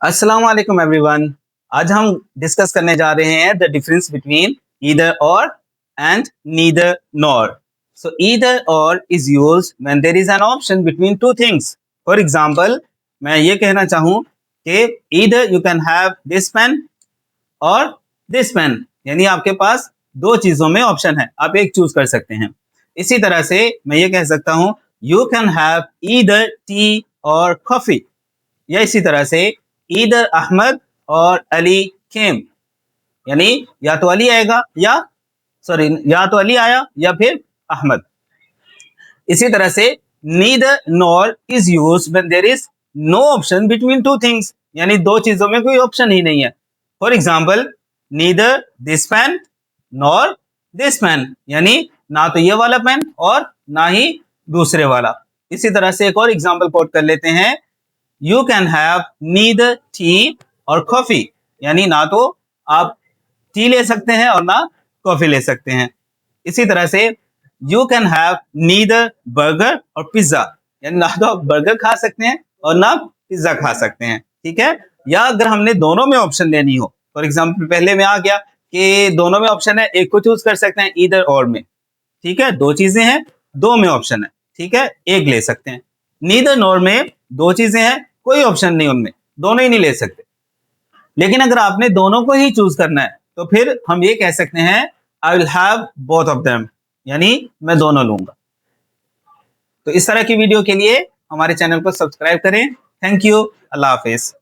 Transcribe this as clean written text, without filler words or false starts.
अस्सलाम वालेकुम एवरीवन। आज हम डिस्कस करने जा रहे हैं the difference between either or and neither nor. So either or is used when there is an option between two things. For example, मैं ये कहना चाहूँ कि either you can have this pen or this pen, यानी आपके पास दो चीजों में ऑप्शन है, आप एक चूज कर सकते हैं। इसी तरह से मैं ये कह सकता हूँ you can have either T और कॉफी, या इसी तरह से ईदर अहमद और अली केम, यानी या तो अली आएगा या तो अली आया या फिर अहमद। इसी तरह से neither nor is used when there is no option between two things, यानी दो चीजों में कोई ऑप्शन ही नहीं है। For example, neither this pen nor this pen, यानी ना तो ये वाला पेन और ना ही दूसरे वाला। इसी तरह से एक और एग्जाम्पल कोट कर लेते हैं, you can have neither T और कॉफी, यानी ना तो आप टी ले सकते हैं और ना कॉफी ले सकते हैं। इसी तरह से you can have neither burger और पिज्जा, यानी ना तो आप बर्गर खा सकते हैं और ना पिज्जा खा सकते हैं। ठीक है, या अगर हमने दोनों में ऑप्शन लेनी हो, फॉर एग्जाम्पल पहले में आ गया कि दोनों में ऑप्शन है, एक को चूज कर सकते हैं ईदर और में। ठीक है, दो चीजें हैं, दो में ऑप्शन है, ठीक है, एक ले सकते हैं। नीदर नॉर में दो चीजें हैं, कोई ऑप्शन नहीं, उनमें दोनों ही नहीं ले सकते। लेकिन अगर आपने दोनों को ही चूज करना है तो फिर हम ये कह सकते हैं I will have both of them, यानी मैं दोनों लूंगा। तो इस तरह की वीडियो के लिए हमारे चैनल को सब्सक्राइब करें। Thank you, Allah Hafiz.